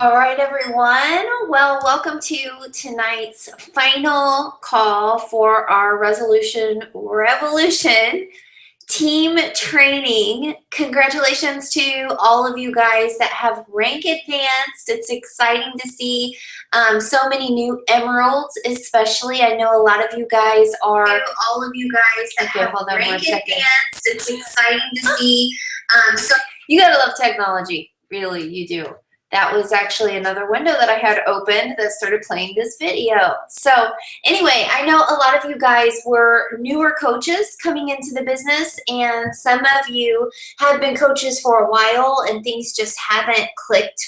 All right, everyone. Well, welcome to tonight's final call for our Resolution Revolution team training. Congratulations to all of you guys that have rank advanced. It's exciting to see so many new emeralds, especially. I know a lot of you guys are. All of you guys that have rank advanced. It's exciting to see. So you gotta love technology, really, you do. That was actually another window that I had opened that started playing this video. So anyway, I know a lot of you guys were newer coaches coming into the business, and some of you have been coaches for a while and things just hadn't clicked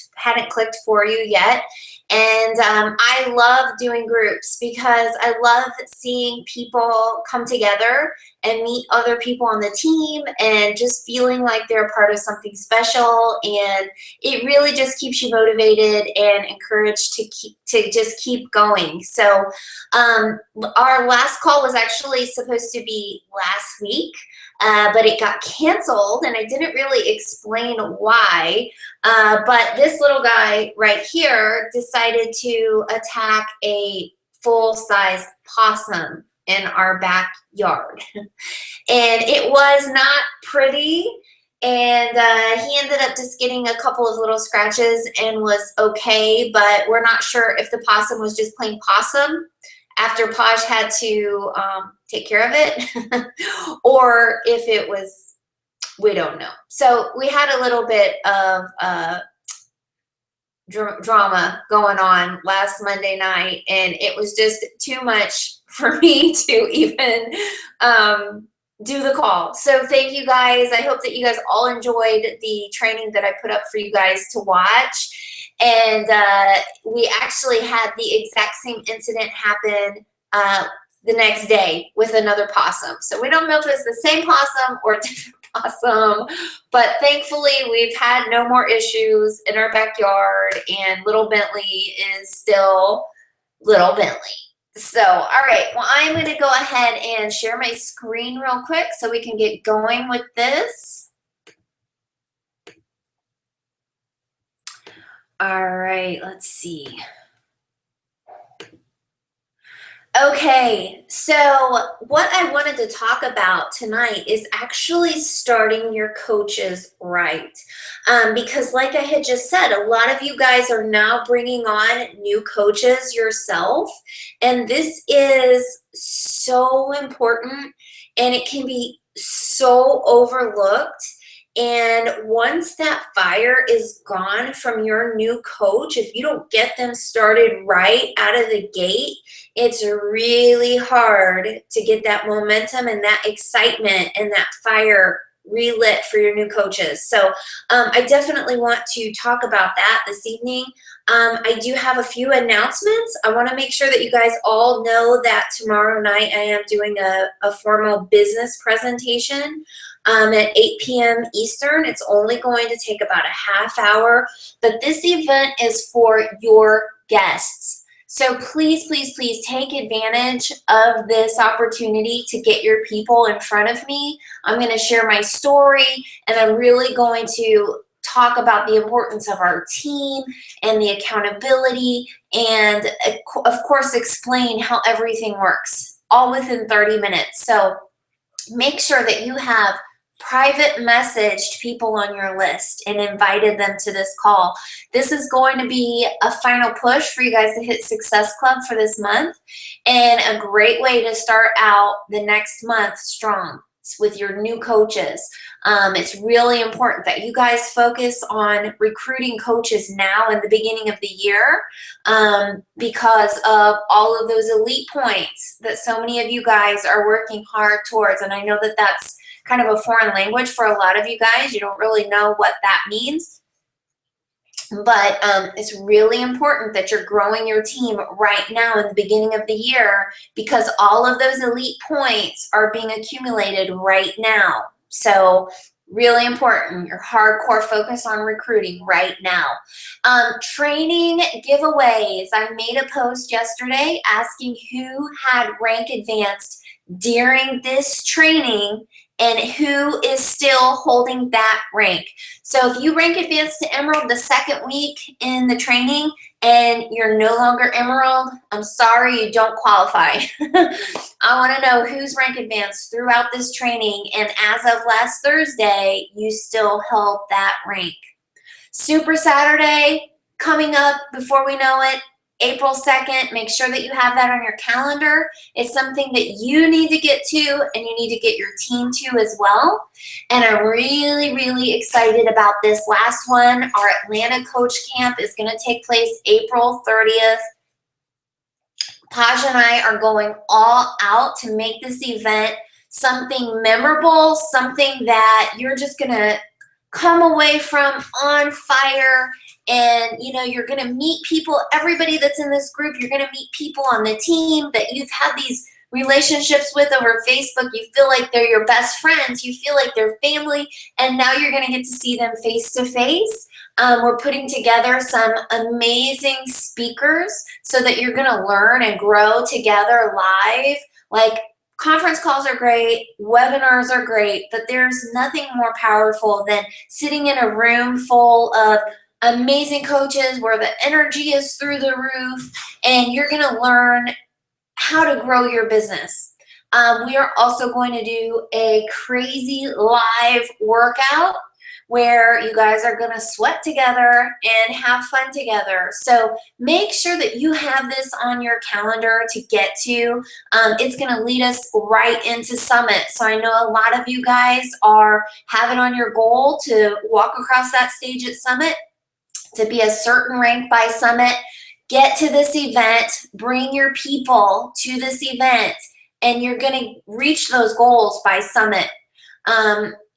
for you yet. And I love doing groups because I love seeing people come together and meet other people on the team and just feeling like they're a part of something special. And it really just keeps you motivated and encouraged to just keep going. So our last call was actually supposed to be last week, but it got canceled, and I didn't really explain why. But this little guy right here decided to attack a full-size possum in our backyard. And it was not pretty. And he ended up just getting a couple of little scratches and was okay, but we're not sure if the possum was just plain possum after Posh had to take care of it or if it was, we don't know. So we had a little bit of drama going on last Monday night, and it was just too much for me to even do the call. So thank you guys. I hope that you guys all enjoyed the training that I put up for you guys to watch. And we actually had the exact same incident happen the next day with another possum. So we don't know if it's the same possum or different possum, but thankfully we've had no more issues in our backyard, and little Bentley is still little Bentley. So, all right, well, I'm going to go ahead and share my screen real quick so we can get going with this. All right, let's see. Okay, so what I wanted to talk about tonight is actually starting your coaches right. Because like I had just said, a lot of you guys are now bringing on new coaches yourself, and this is so important, and it can be so overlooked. And once that fire is gone from your new coach, if you don't get them started right out of the gate, it's really hard to get that momentum and that excitement and that fire relit for your new coaches. So I definitely want to talk about that this evening. I do have a few announcements. I want to make sure that you guys all know that tomorrow night I am doing a formal business presentation at 8 p.m. Eastern. It's only going to take about a half hour, but this event is for your guests. So please, please, please take advantage of this opportunity to get your people in front of me. I'm going to share my story, and I'm really going to talk about the importance of our team and the accountability, and of course explain how everything works, all within 30 minutes. So make sure that you have private messaged people on your list and invited them to this call. This is going to be a final push for you guys to hit Success Club for this month, and a great way to start out the next month strong with your new coaches. It's really important that you guys focus on recruiting coaches now in the beginning of the year because of all of those elite points that so many of you guys are working hard towards. And I know that that's kind of a foreign language for a lot of you guys. You don't really know what that means. But it's really important that you're growing your team right now in the beginning of the year, because all of those elite points are being accumulated right now. So really important, your hardcore focus on recruiting right now. Training giveaways. I made a post yesterday asking who had rank advanced during this training, and who is still holding that rank. So if you rank advanced to Emerald the second week in the training and you're no longer Emerald, I'm sorry, you don't qualify. I want to know who's rank advanced throughout this training, and as of last Thursday, you still held that rank. Super Saturday coming up before we know it, April 2nd. Make sure that you have that on your calendar. It's something that you need to get to, and you need to get your team to as well. And I'm really, really excited about this last one. Our Atlanta Coach Camp is going to take place April 30th. Taj and I are going all out to make this event something memorable, something that you're just going to come away from on fire. And you're going to meet people, everybody that's in this group, you're going to meet people on the team that you've had these relationships with over Facebook. You feel like they're your best friends, you feel like they're family, and now you're going to get to see them face to face. We're putting together some amazing speakers so that you're going to learn and grow together live. Like, conference calls are great, webinars are great, but there's nothing more powerful than sitting in a room full of amazing coaches where the energy is through the roof, and you're going to learn how to grow your business. We are also going to do a crazy live workout where you guys are going to sweat together and have fun together. So make sure that you have this on your calendar to get to. It's going to lead us right into Summit. So I know a lot of you guys have it on your goal to walk across that stage at Summit, to be a certain rank by Summit. Get to this event, bring your people to this event, and you're going to reach those goals by Summit.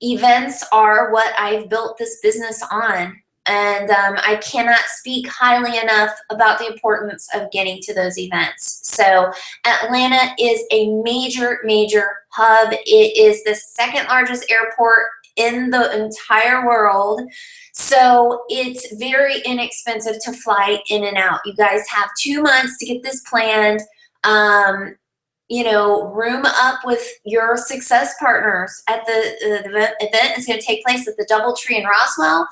Events are what I've built this business on, and I cannot speak highly enough about the importance of getting to those events. So Atlanta is a major, major hub. It is the second largest airport in the entire world. So it's very inexpensive to fly in and out. You guys have 2 months to get this planned. Room up with your success partners at the event. Is going to take place at the DoubleTree in Roswell.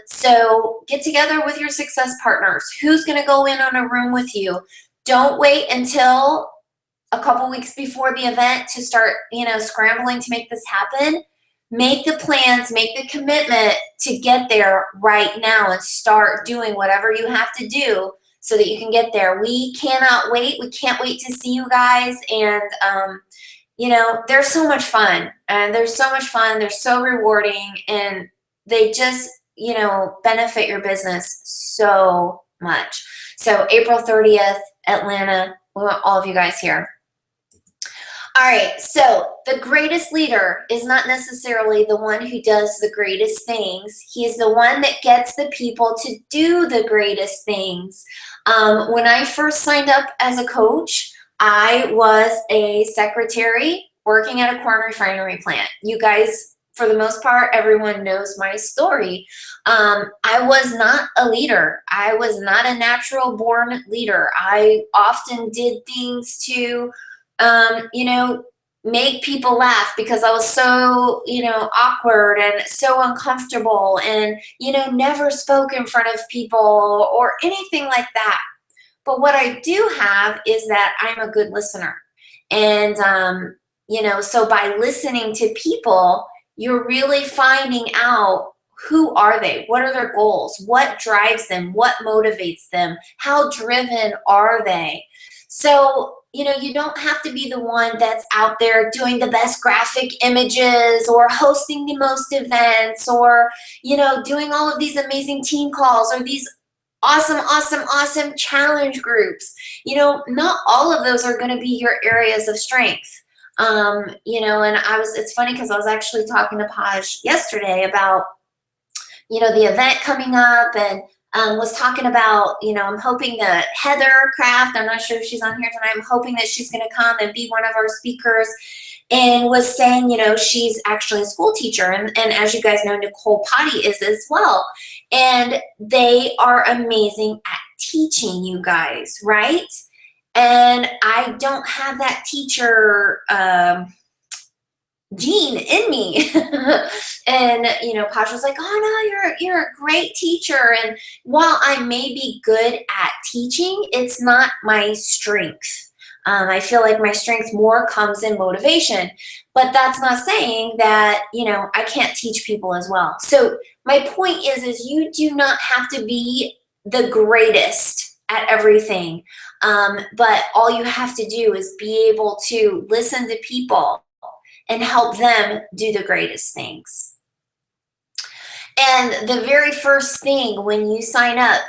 So get together with your success partners. Who's going to go in on a room with you? Don't wait until a couple weeks before the event to start, scrambling to make this happen. Make the plans, make the commitment to get there right now and start doing whatever you have to do so that you can get there. We cannot wait. We can't wait to see you guys. And, there's so much fun. And they're so rewarding. And they just, benefit your business so much. So April 30th, Atlanta, we want all of you guys here. All right, so the greatest leader is not necessarily the one who does the greatest things. He is the one that gets the people to do the greatest things. When I first signed up as a coach, I was a secretary working at a corn refinery plant. You guys, for the most part, everyone knows my story. I was not a leader. I was not a natural born leader. I often did things to make people laugh because I was so, awkward and so uncomfortable and, never spoke in front of people or anything like that. But what I do have is that I'm a good listener. And, so by listening to people, you're really finding out who are they? What are their goals? What drives them? What motivates them? How driven are they? So, you don't have to be the one that's out there doing the best graphic images or hosting the most events or, doing all of these amazing team calls or these awesome challenge groups. Not all of those are going to be your areas of strength. And it's funny because I was actually talking to Paj yesterday about, the event coming up and was talking about, I'm hoping that Heather Kraft, I'm not sure if she's on here tonight, I'm hoping that she's going to come and be one of our speakers, and was saying, she's actually a school teacher. And as you guys know, Nicole Potty is as well. And they are amazing at teaching, you guys, right? And I don't have that teacher gene in me. And, Posh was like, oh no, you're a great teacher. And while I may be good at teaching, it's not my strength. I feel like my strength more comes in motivation, but that's not saying that, I can't teach people as well. So my point is you do not have to be the greatest at everything. But all you have to do is be able to listen to people and help them do the greatest things. And the very first thing when you sign up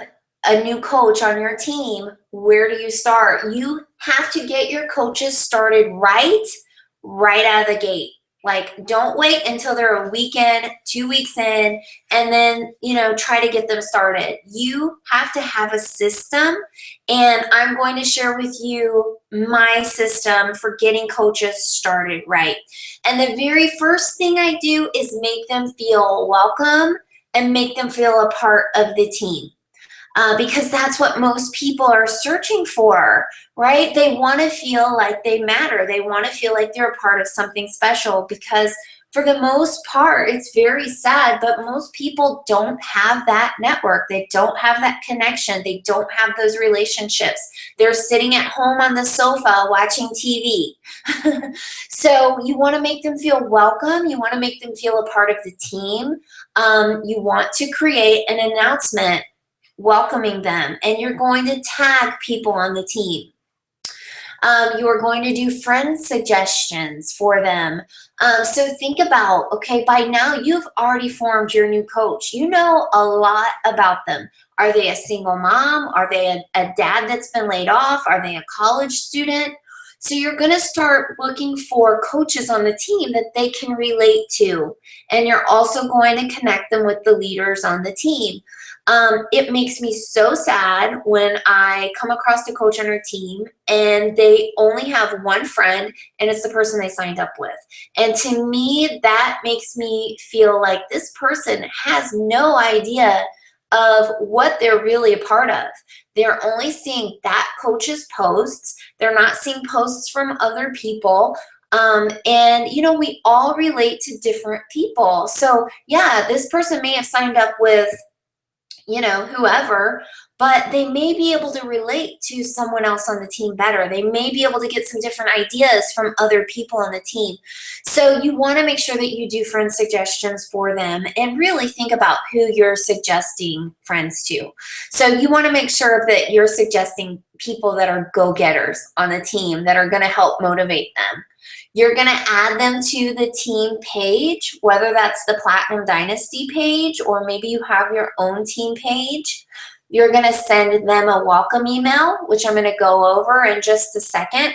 a new coach on your team, where do you start? You have to get your coaches started right out of the gate. Like, don't wait until they're a week in, 2 weeks in, and then, try to get them started. You have to have a system, and I'm going to share with you my system for getting coaches started right. And the very first thing I do is make them feel welcome and make them feel a part of the team. Because that's what most people are searching for, right? They want to feel like they matter. They want to feel like they're a part of something special, because for the most part, it's very sad, but most people don't have that network. They don't have that connection. They don't have those relationships. They're sitting at home on the sofa watching TV. So you want to make them feel welcome. You want to make them feel a part of the team. You want to create an announcement welcoming them, and you're going to tag people on the team. You're going to do friend suggestions for them. So think about, okay, by now you've already formed your new coach. You know a lot about them. Are they a single mom? Are they a dad that's been laid off? Are they a college student? So you're going to start looking for coaches on the team that they can relate to. And you're also going to connect them with the leaders on the team. It makes me so sad when I come across a coach on our team and they only have one friend, and it's the person they signed up with. And to me, that makes me feel like this person has no idea of what they're really a part of. They're only seeing that coach's posts. They're not seeing posts from other people. And we all relate to different people. So yeah, this person may have signed up with whoever, but they may be able to relate to someone else on the team better. They may be able to get some different ideas from other people on the team. So you want to make sure that you do friend suggestions for them and really think about who you're suggesting friends to. So you want to make sure that you're suggesting people that are go-getters on the team that are going to help motivate them. You're going to add them to the team page, whether that's the Platinum Dynasty page or maybe you have your own team page. You're going to send them a welcome email, which I'm going to go over in just a second.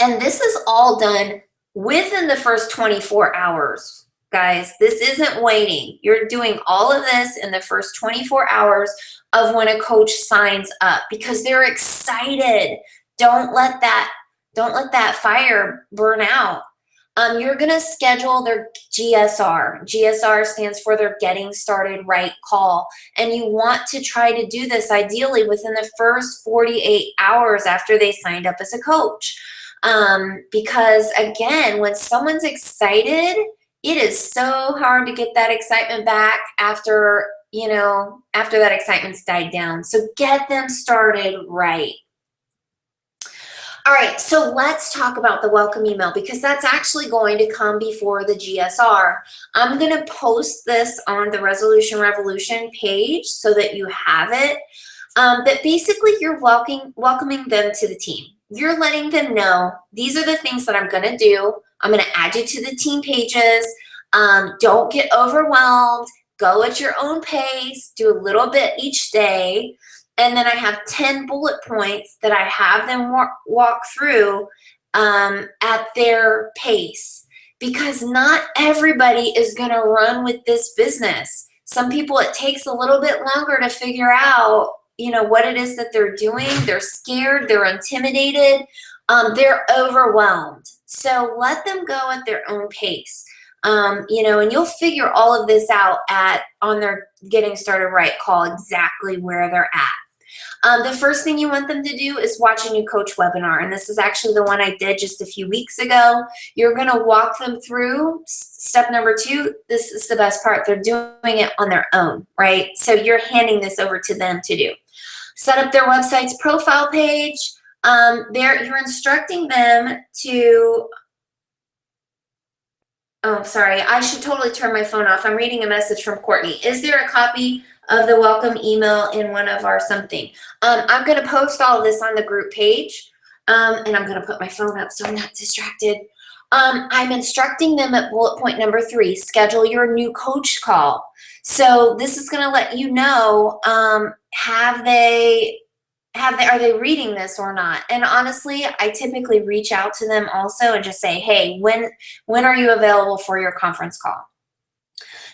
And this is all done within the first 24 hours, guys. This isn't waiting. You're doing all of this in the first 24 hours of when a coach signs up because they're excited. Don't let that fire burn out. You're going to schedule their GSR. GSR stands for their Getting Started Right call. And you want to try to do this ideally within the first 48 hours after they signed up as a coach. Because again, when someone's excited, it is so hard to get that excitement back after that excitement's died down. So get them started right. All right, so let's talk about the welcome email because that's actually going to come before the GSR. I'm going to post this on the Resolution Revolution page so that you have it. But basically, you're welcoming them to the team. You're letting them know these are the things that I'm going to do. I'm going to add you to the team pages. Don't get overwhelmed. Go at your own pace. Do a little bit each day. And then I have 10 bullet points that I have them walk through at their pace because not everybody is going to run with this business. Some people, it takes a little bit longer to figure out, what it is that they're doing. They're scared. They're intimidated. They're overwhelmed. So let them go at their own pace. And you'll figure all of this out on their Getting Started Right call exactly where they're at. The first thing you want them to do is watch a new coach webinar. And this is actually the one I did just a few weeks ago. You're going to walk them through step number 2. This is the best part. They're doing it on their own, right? So you're handing this over to them to do. Set up their website's profile page. You're instructing them to, oh, sorry, I should totally turn my phone off. I'm reading a message from Courtney. Is there a copy of the welcome email in one of our something? I'm going to post all of this on the group page, and I'm going to put my phone up so I'm not distracted. I'm instructing them at bullet point number 3, schedule your new coach call. So this is going to let you know, are they reading this or not? And honestly, I typically reach out to them also and just say, hey, when are you available for your conference call?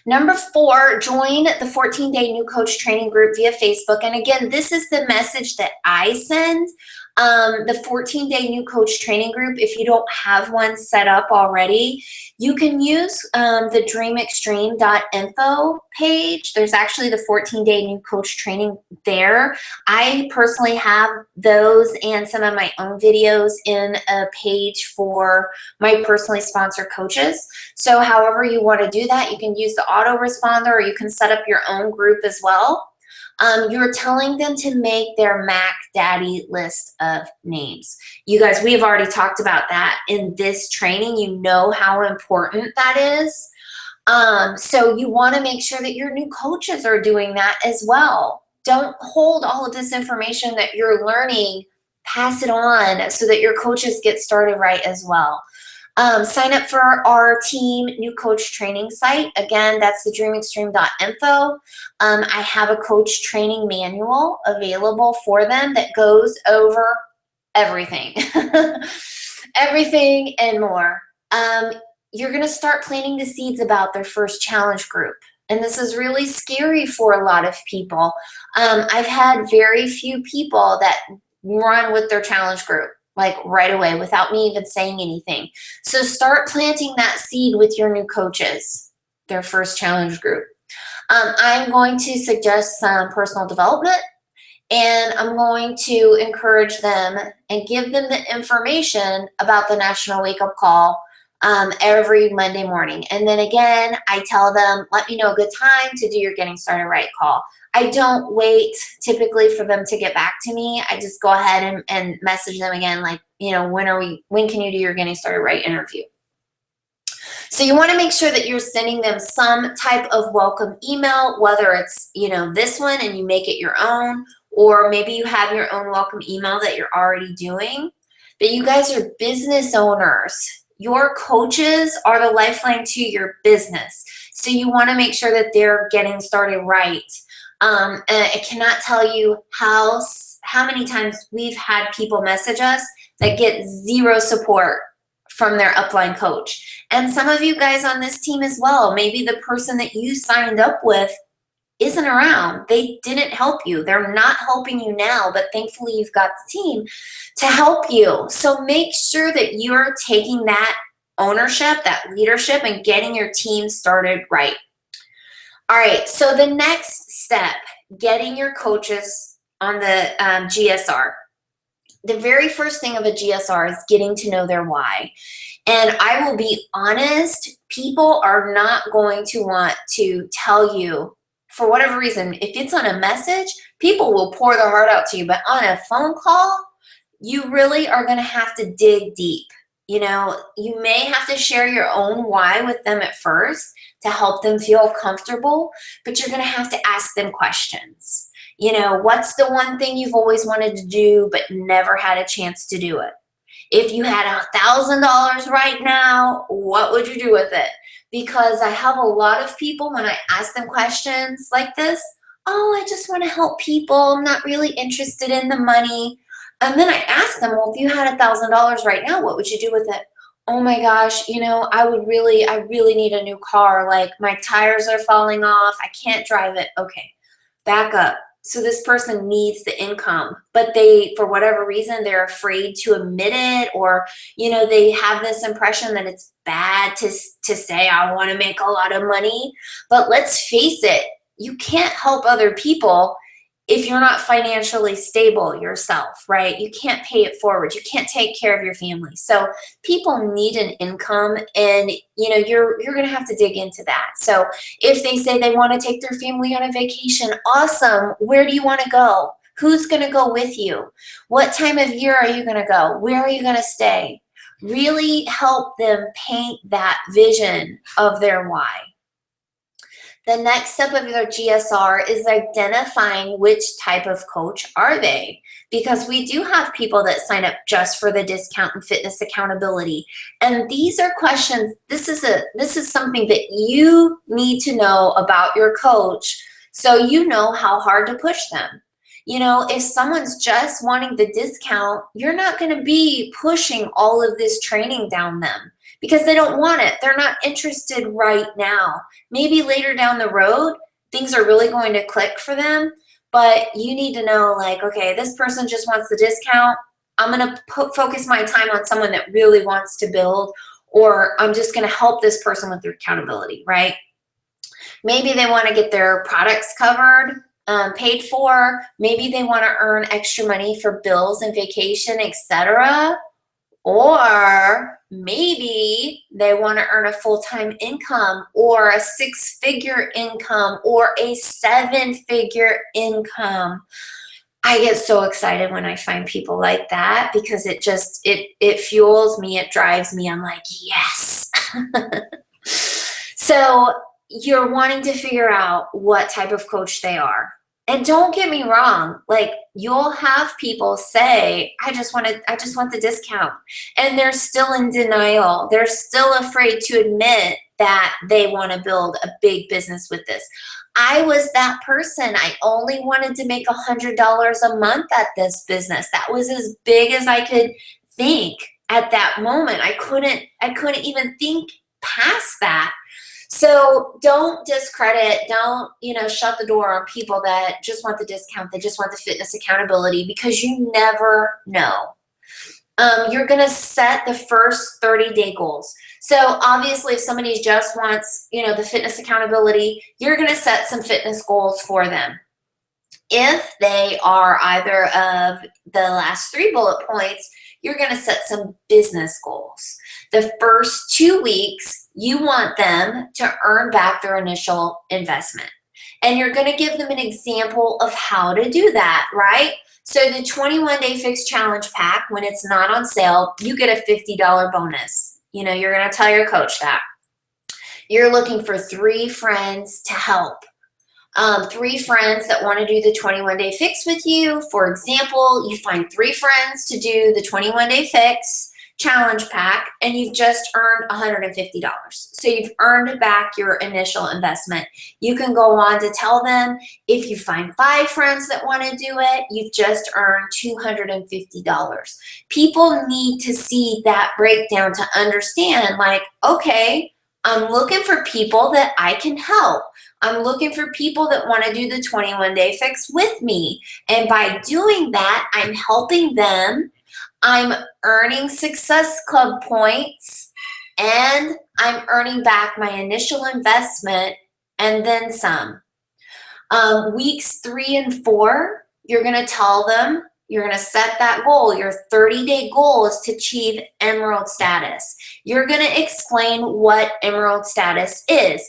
Number 4, join the 14-day new coach training group via Facebook. And again, this is the message that I send. The 14-day new coach training group, if you don't have one set up already, you can use the dreamextreme.info page. There's actually the 14-day new coach training there. I personally have those and some of my own videos in a page for my personally sponsored coaches. So however you want to do that, you can use the autoresponder or you can set up your own group as well. You're telling them to make their Mac Daddy list of names. You guys, we have already talked about that in this training. You know how important that is. So you want to make sure that your new coaches are doing that as well. Don't hold all of this information that you're learning, pass it on so that your coaches get started right as well. Sign up for our team new coach training site. Again, that's the dreamextreme.info. I have a coach training manual available for them that goes over everything, everything and more. You're going to start planting the seeds about their first challenge group. And this is really scary for a lot of people. I've had very few people that run with their challenge group like right away without me even saying anything. So start planting that seed with your new coaches, their first challenge group. I'm going to suggest some personal development, and I'm going to encourage them and give them the information about the National Wake Up Call every Monday morning. And then again, I tell them, let me know a good time to do your Getting Started Right call. I don't wait typically for them to get back to me. I just go ahead and message them again, like, you know, when can you do your Getting Started Right interview? So you want to make sure that you're sending them some type of welcome email, whether it's, you know, this one and you make it your own, or maybe you have your own welcome email that you're already doing. But you guys are business owners. Your coaches are the lifeline to your business. So you want to make sure that they're getting started right. And I cannot tell you how many times we've had people message us that get zero support from their upline coach. And some of you guys on this team as well, maybe the person that you signed up with isn't around. They didn't help you. They're not helping you now, but thankfully you've got the team to help you. So make sure that you're taking that ownership, that leadership, and getting your team started right. All right, so the next step, getting your coaches on the GSR. The very first thing of a GSR is getting to know their why. And I will be honest, people are not going to want to tell you, for whatever reason, if it's on a message, people will pour their heart out to you. But on a phone call, you really are going to have to dig deep. You know, you may have to share your own why with them at first to help them feel comfortable, but you're going to have to ask them questions. You know, what's the one thing you've always wanted to do but never had a chance to do it? If you had $1,000 right now, what would you do with it? Because I have a lot of people, when I ask them questions like this, oh, I just want to help people. I'm not really interested in the money. And then I ask them, well, if you had $1,000 right now, what would you do with it? Oh my gosh, you know, I really need a new car. Like my tires are falling off. I can't drive it. Okay, back up. So this person needs the income, but they, for whatever reason, they're afraid to admit it, or, you know, they have this impression that it's bad to say, I want to make a lot of money. But let's face it, you can't help other people if you're not financially stable yourself, right? You can't pay it forward. You can't take care of your family. So people need an income, and you're going to have to dig into that. So if they say they want to take their family on a vacation, awesome. Where do you want to go? Who's going to go with you? What time of year are you going to go? Where are you going to stay? Really help them paint that vision of their why. The next step of your GSR is identifying which type of coach are they, because we do have people that sign up just for the discount and fitness accountability. And these are questions, this is something that you need to know about your coach so you know how hard to push them. If someone's just wanting the discount, you're not going to be pushing all of this training down them because they don't want it. They're not interested right now. Maybe later down the road, things are really going to click for them, but you need to know, like, okay, this person just wants the discount. I'm going to focus my time on someone that really wants to build, or I'm just going to help this person with their accountability, right? Maybe they want to get their products covered, paid for. Maybe they want to earn extra money for bills and vacation, etc. Or maybe they want to earn a full-time income, or a 6-figure income, or a 7-figure income. I get so excited when I find people like that, because it fuels me, it drives me. I'm like, yes. So you're wanting to figure out what type of coach they are. And don't get me wrong, like, you'll have people say, I just want the discount. And they're still in denial. They're still afraid to admit that they want to build a big business with this. I was that person. I only wanted to make $100 a month at this business. That was as big as I could think at that moment. I couldn't even think past that. So don't discredit, don't, shut the door on people that just want the discount, they just want the fitness accountability, because you never know. You're going to set the first 30-day goals. So obviously if somebody just wants, the fitness accountability, you're going to set some fitness goals for them. If they are either of the last 3 bullet points, you're going to set some business goals. The first 2 weeks, you want them to earn back their initial investment. And you're going to give them an example of how to do that, right? So the 21-day fix challenge pack, when it's not on sale, you get a $50 bonus. You're going to tell your coach that. You're looking for 3 friends to help. 3 friends that want to do the 21-day fix with you. For example, you find 3 friends to do the 21-day fix challenge pack, and you've just earned $150. So you've earned back your initial investment. You can go on to tell them, if you find 5 friends that want to do it, you've just earned $250. People need to see that breakdown to understand, like, okay, I'm looking for people that I can help. I'm looking for people that want to do the 21-day fix with me. And by doing that, I'm helping them. I'm earning Success Club points, and I'm earning back my initial investment and then some. Weeks 3 and 4, you're going to tell them, you're going to set that goal. Your 30-day goal is to achieve Emerald status. You're going to explain what Emerald status is.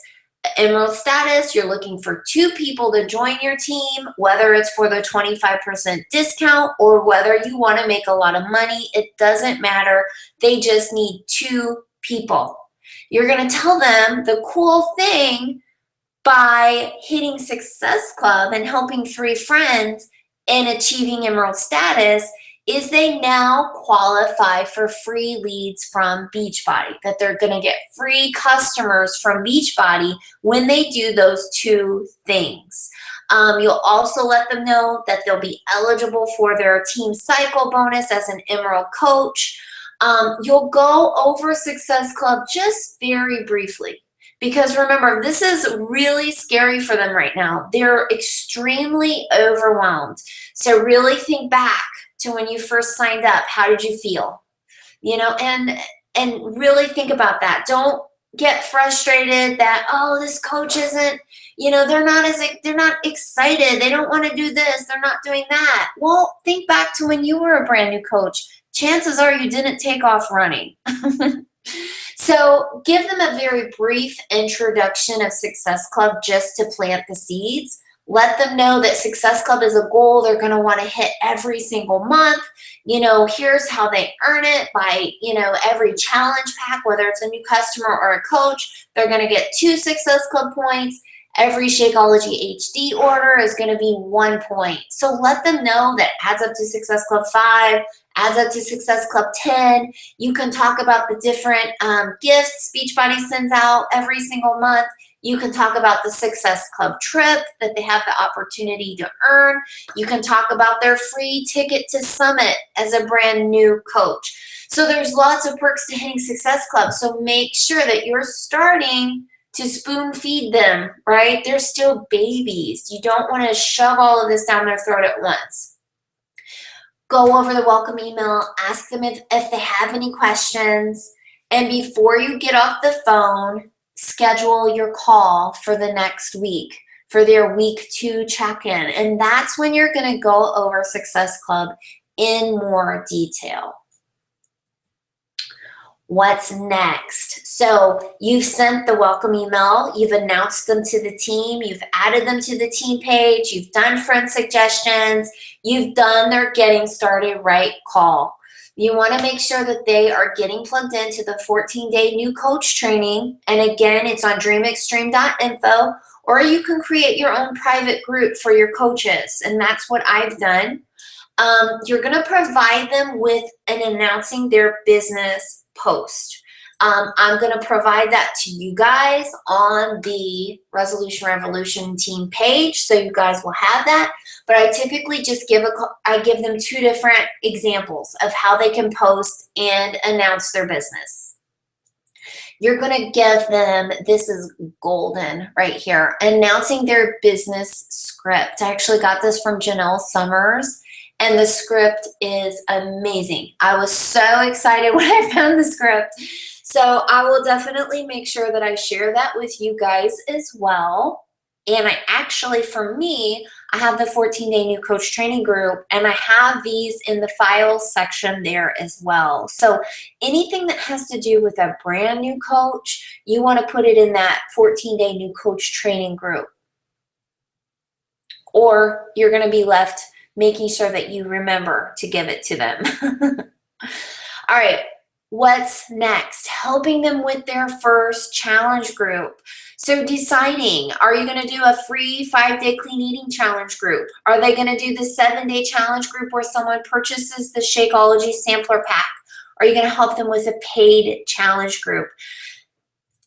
Emerald status, you're looking for 2 people to join your team, whether it's for the 25% discount or whether you want to make a lot of money. It doesn't matter. They just need 2 people. You're going to tell them the cool thing by hitting Success Club and helping 3 friends and achieving Emerald status is they now qualify for free leads from Beachbody, that they're going to get free customers from Beachbody when they do those 2 things. You'll also let them know that they'll be eligible for their team cycle bonus as an Emerald coach. You'll go over Success Club just very briefly, because remember, this is really scary for them right now. They're extremely overwhelmed. So really think back to when you first signed up. How did you feel? And really think about that. Don't get frustrated that, oh, this coach isn't, they're not excited. They don't want to do this. They're not doing that. Well, think back to when you were a brand new coach. Chances are you didn't take off running. So give them a very brief introduction of Success Club just to plant the seeds. Let them know that Success Club is a goal they're going to want to hit every single month. Here's how they earn it by, every challenge pack, whether it's a new customer or a coach, they're going to get 2 Success Club points. Every Shakeology HD order is going to be 1 point. So let them know that adds up to Success Club 5, adds up to Success Club 10. You can talk about the different gifts Beachbody sends out every single month. You can talk about the Success Club trip that they have the opportunity to earn. You can talk about their free ticket to Summit as a brand new coach. So there's lots of perks to hitting Success Club. So make sure that you're starting to spoon feed them, right? They're still babies. You don't want to shove all of this down their throat at once. Go over the welcome email, ask them if they have any questions, and before you get off the phone, schedule your call for the next week, for their week 2 check-in. And that's when you're going to go over Success Club in more detail. What's next? So you've sent the welcome email, you've announced them to the team, you've added them to the team page, you've done friend suggestions, you've done their getting started right call. You want to make sure that they are getting plugged into the 14-day new coach training. And again, it's on dreamextreme.info, or you can create your own private group for your coaches. And that's what I've done. You're going to provide them with an announcing their business post. I'm going to provide that to you guys on the Resolution Revolution team page, so you guys will have that. But I typically just give them 2 different examples of how they can post and announce their business. You're going to give them, this is golden right here, announcing their business script. I actually got this from Janelle Summers, and the script is amazing. I was so excited when I found the script. So I will definitely make sure that I share that with you guys as well. And I actually, for me, I have the 14-day new coach training group, and I have these in the files section there as well. So anything that has to do with a brand new coach, you want to put it in that 14-day new coach training group. Or you're going to be left making sure that you remember to give it to them. All right. What's next? Helping them with their first challenge group. So deciding, are you going to do a free 5-day clean eating challenge group? Are they going to do the 7-day challenge group where someone purchases the Shakeology sampler pack? Are you going to help them with a paid challenge group?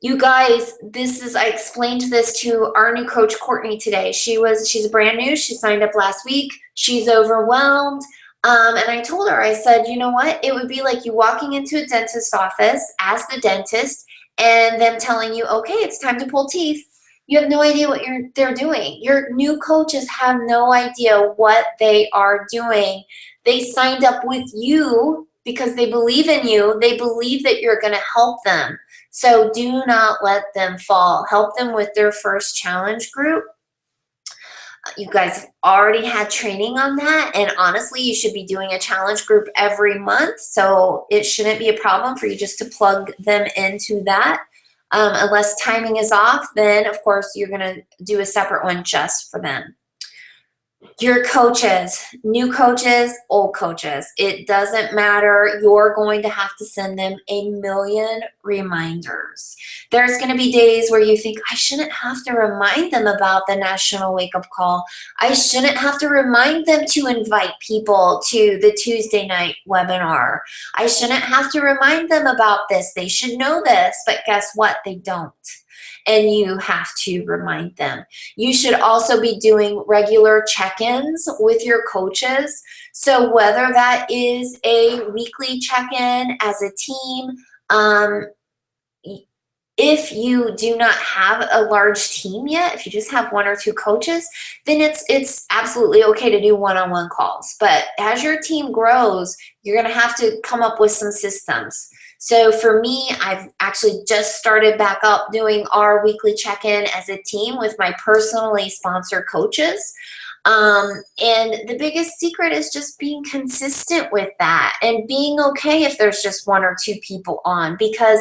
You guys, I explained this to our new coach, Courtney, today. She's brand new. She signed up last week. She's overwhelmed. And I told her, I said, you know what? It would be like you walking into a dentist's office as the dentist and them telling you, okay, it's time to pull teeth. You have no idea what they're doing. Your new coaches have no idea what they are doing. They signed up with you because they believe in you. They believe that you're going to help them. So do not let them fall. Help them with their first challenge group. You guys have already had training on that, and honestly, you should be doing a challenge group every month, so it shouldn't be a problem for you just to plug them into that. Unless timing is off, then of course you're going to do a separate one just for them. Your coaches, new coaches, old coaches, it doesn't matter. You're going to have to send them a million reminders. There's going to be days where you think, I shouldn't have to remind them about the National Wake Up Call. I shouldn't have to remind them to invite people to the Tuesday night webinar. I shouldn't have to remind them about this. They should know this, but guess what? They don't. And you have to remind them. You should also be doing regular check-ins with your coaches. So whether that is a weekly check-in as a team, if you do not have a large team yet, if you just have 1 or 2 coaches, then it's absolutely okay to do one-on-one calls. But as your team grows, you're going to have to come up with some systems. So for me, I've actually just started back up doing our weekly check-in as a team with my personally sponsored coaches. And the biggest secret is just being consistent with that and being okay if there's just one or two people on, because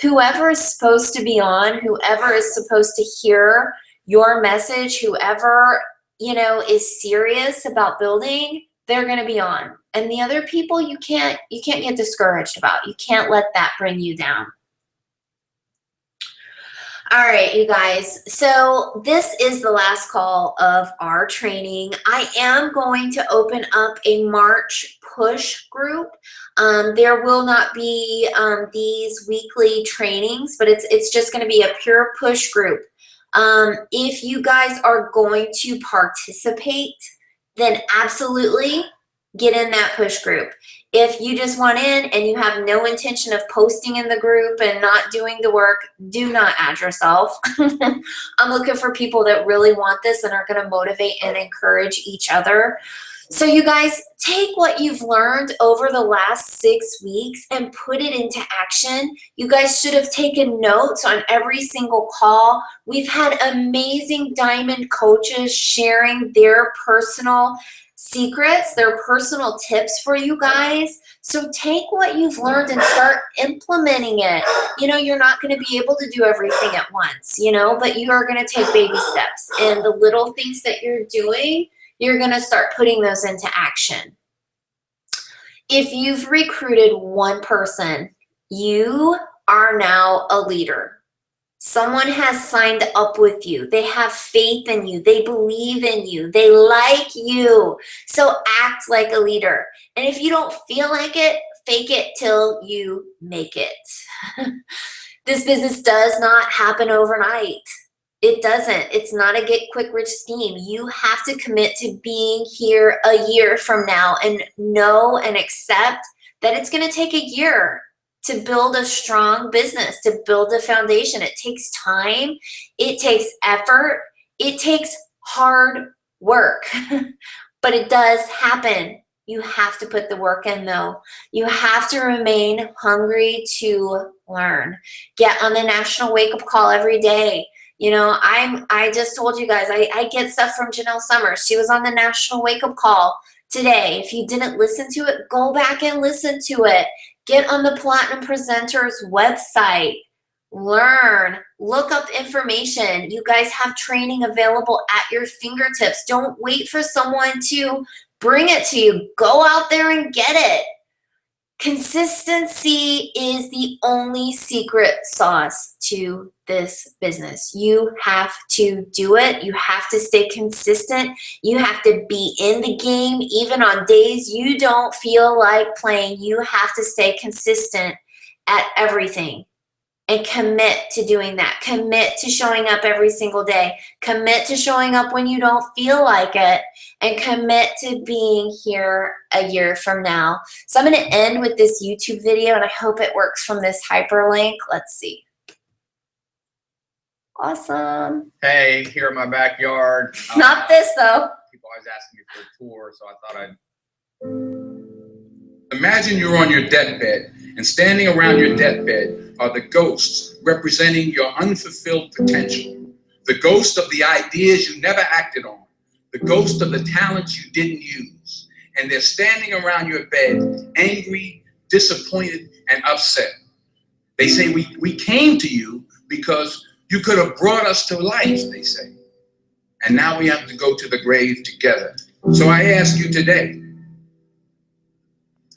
whoever is supposed to be on, whoever is supposed to hear your message, whoever, you know, is serious about building, they're going to be on. And the other people you can't get discouraged about. You can't let that bring you down. All right, you guys. So this is the last call of our training. I am going to open up a March push group. There will not be these weekly trainings, but it's just going to be a pure push group. If you guys are going to participate, then absolutely get in that push group. If you just want in and you have no intention of posting in the group and not doing the work, do not add yourself. I'm looking for people that really want this and are going to motivate and encourage each other. So you guys, take what you've learned over the last 6 weeks and put it into action. You guys should have taken notes on every single call. We've had amazing diamond coaches sharing their personal secrets, their personal tips for you guys. So take what you've learned and start implementing it. You know, you're not going to be able to do everything at once, you know, but you are going to take baby steps. And the little things that you're doing, you're going to start putting those into action. If you've recruited one person, you are now a leader. Someone has signed up with you. They have faith in you. They believe in you. They like you. So act like a leader. And if you don't feel like it, fake it till you make it. This business does not happen overnight. It doesn't. It's not a get quick rich scheme. You have to commit to being here a year from now and know and accept that it's going to take a year to build a strong business, to build a foundation. It takes time. It takes effort. It takes hard work, but it does happen. You have to put the work in though. You have to remain hungry to learn. Get on the national wake-up call every day. You know, I just told you guys, I get stuff from Janelle Summers. She was on the national wake-up call today. If you didn't listen to it, go back and listen to it. Get on the Platinum Presenters website. Learn. Look up information. You guys have training available at your fingertips. Don't wait for someone to bring it to you. Go out there and get it. Consistency is the only secret sauce to this business. You have to do it. You have to stay consistent. You have to be in the game even on days you don't feel like playing. You have to stay consistent at everything and commit to doing that. Commit to showing up every single day. Commit to showing up when you don't feel like it, and commit to being here a year from now. So I'm going to end with this YouTube video, and I hope it works from this hyperlink. Let's see. Awesome. Hey, here in my backyard. Not this though. People always asking me for a tour, so I thought I'd. Imagine you're on your deathbed, and standing around your deathbed are the ghosts representing your unfulfilled potential. The ghost of the ideas you never acted on. The ghost of the talents you didn't use. And they're standing around your bed, angry, disappointed, and upset. They say, we came to you because you could have brought us to life, they say. And now we have to go to the grave together. So I ask you today,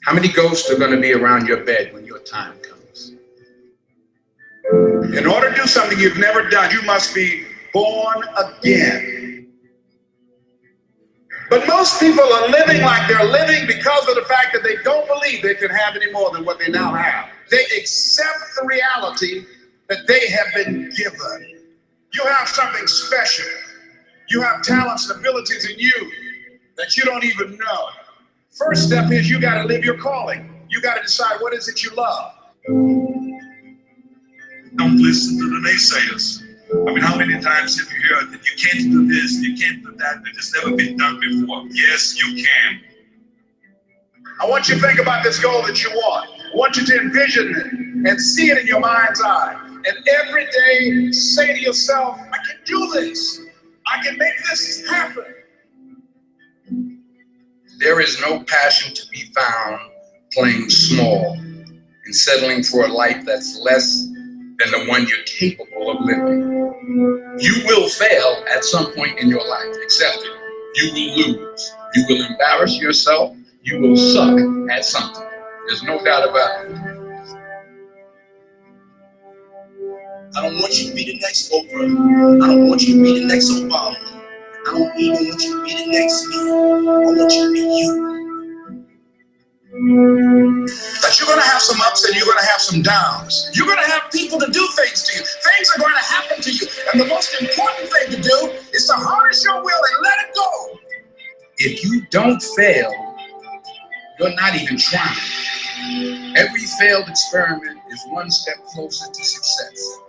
how many ghosts are going to be around your bed when your time comes? In order to do something you've never done, you must be born again. But most people are living like they're living because of the fact that they don't believe they can have any more than what they now have. They accept the reality that they have been given. You have something special. You have talents and abilities in you that you don't even know. First step is you got to live your calling. You got to decide what is it you love. Don't listen to the naysayers. I mean, how many times have you heard that you can't do this, you can't do that, that it's never been done before? Yes, you can. I want you to think about this goal that you want. I want you to envision it and see it in your mind's eye. And every day say to yourself, I can do this. I can make this happen. There is no passion to be found playing small and settling for a life that's less than the one you're capable of living. You will fail at some point in your life, accept it. You will lose. You will embarrass yourself. You will suck at something. There's no doubt about it. I don't want you to be the next Oprah. I don't want you to be the next Obama. I don't even want you to be the next me. I want you to be you. But you're going to have some ups and you're going to have some downs. You're going to have people to do things to you. Things are going to happen to you. And the most important thing to do is to harness your will and let it go. If you don't fail, you're not even trying. Every failed experiment is one step closer to success.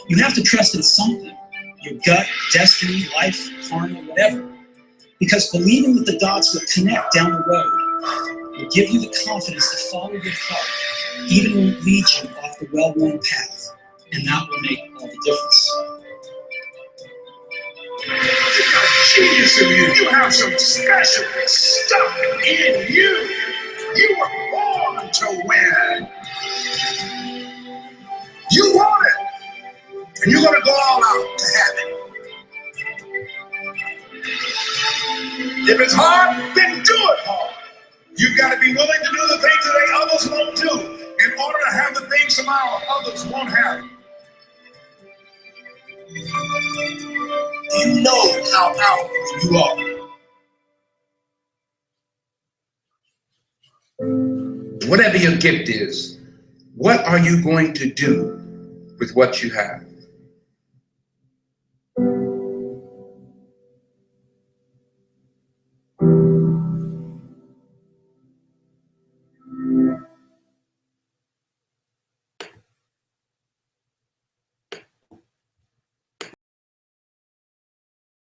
You have to trust in something, your gut, destiny, life, karma, whatever. Because believing that the dots will connect down the road will give you the confidence to follow your heart, even when it leads you off the well-worn path. And that will make all the difference. You got genius in you. You have some special stuff in you. You were born to win. You want it. And you're going to go all out to have it. If it's hard, then do it hard. You've got to be willing to do the things that others won't do in order to have the things tomorrow others won't have. You know how powerful you are. Whatever your gift is, what are you going to do with what you have?